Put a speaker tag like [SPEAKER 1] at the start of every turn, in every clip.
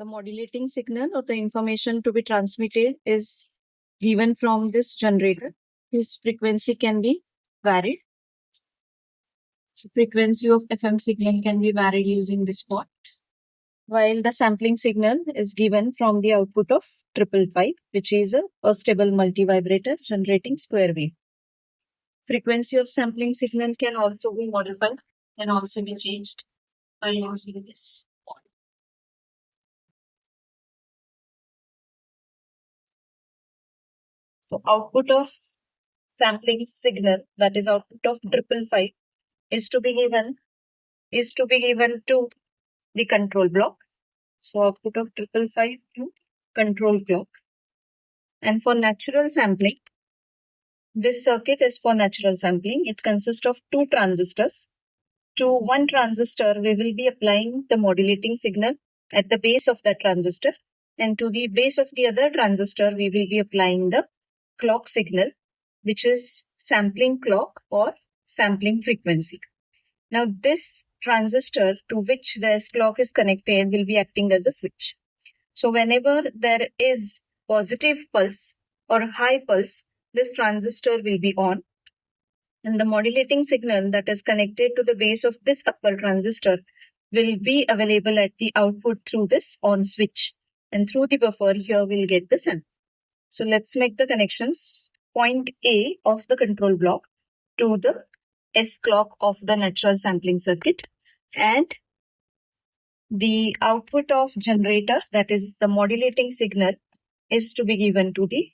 [SPEAKER 1] the modulating signal or the information to be transmitted is given from this generator, whose frequency can be varied. So frequency of FM signal can be varied using this pot, while the sampling signal is given from the output of 555, which is a stable multi-vibrator generating square wave. Frequency of sampling signal can also be modified, can also be changed by using this pot. So output of sampling signal, that is output of 555, is to be given to the control block. So output of 555 to control clock. And for natural sampling, this circuit is for natural sampling. It consists of two transistors. To one transistor, we will be applying the modulating signal at the base of that transistor. And to the base of the other transistor, we will be applying the clock signal, which is sampling clock or sampling frequency. Now, this transistor to which this clock is connected will be acting as a switch. So, whenever there is positive pulse or high pulse, this transistor will be on. And the modulating signal that is connected to the base of this upper transistor will be available at the output through this on switch. And through the buffer here we'll get the sample. So let's make the connections. Point A of the control block to the S clock of the natural sampling circuit, and the output of generator, that is the modulating signal, is to be given to the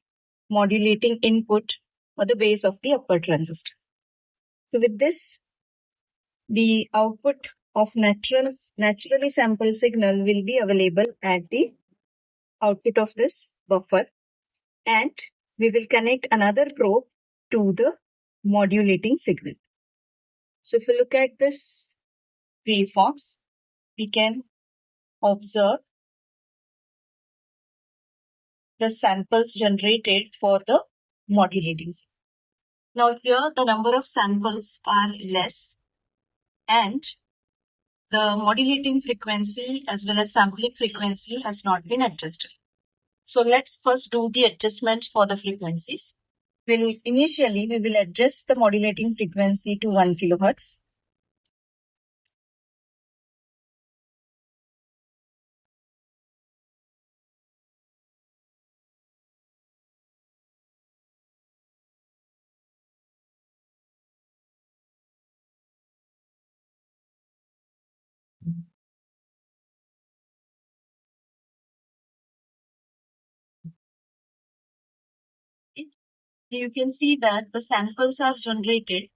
[SPEAKER 1] modulating input or the base of the upper transistor. So with this, the output of naturally sampled signal will be available at the output of this buffer, and we will connect another probe to the modulating signal. So if you look at this waveforms, we can observe the samples generated for the modulating signal. Now here the number of samples are less and the modulating frequency as well as sampling frequency has not been adjusted. So let's first do the adjustment for the frequencies. Initially, we will adjust the modulating frequency to 1 kilohertz. You can see that the samples are generated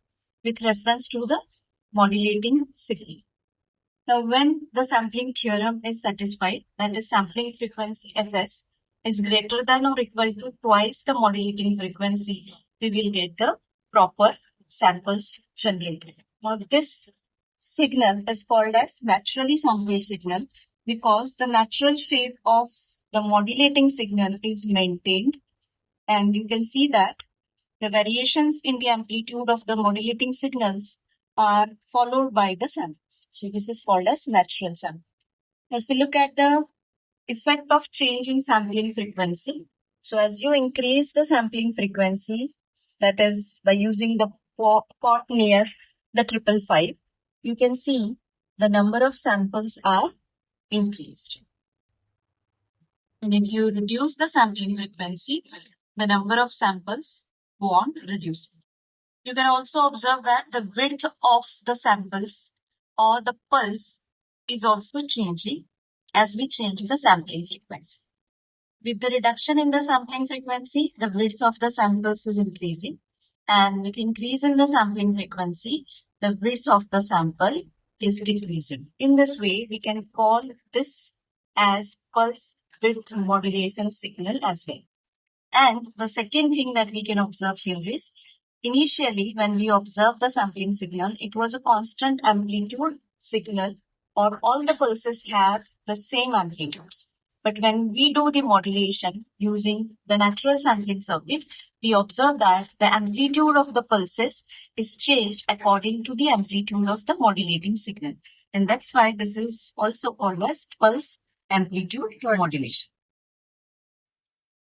[SPEAKER 1] with reference to the modulating signal. Now, when the sampling theorem is satisfied, that is sampling frequency Fs is greater than or equal to twice the modulating frequency, we will get the proper samples generated. Now, this signal is called as naturally sampled signal because the natural shape of the modulating signal is maintained, and you can see that the variations in the amplitude of the modulating signals are followed by the samples. So this is called as natural sampling. If we look at the effect of change in sampling frequency, so as you increase the sampling frequency, that is by using the pot near the 555, you can see the number of samples are increased. And if you reduce the sampling frequency, the number of samples go on reducing. You can also observe that the width of the samples or the pulse is also changing as we change the sampling frequency. With the reduction in the sampling frequency, the width of the samples is increasing, and with increase in the sampling frequency, the width of the sample is decreasing. In this way, we can call this as pulse width modulation signal as well. And the second thing that we can observe here is, initially when we observe the sampling signal, it was a constant amplitude signal, or all the pulses have the same amplitudes. But when we do the modulation using the natural sampling circuit, we observe that the amplitude of the pulses is changed according to the amplitude of the modulating signal. And that's why this is also called as pulse amplitude modulation.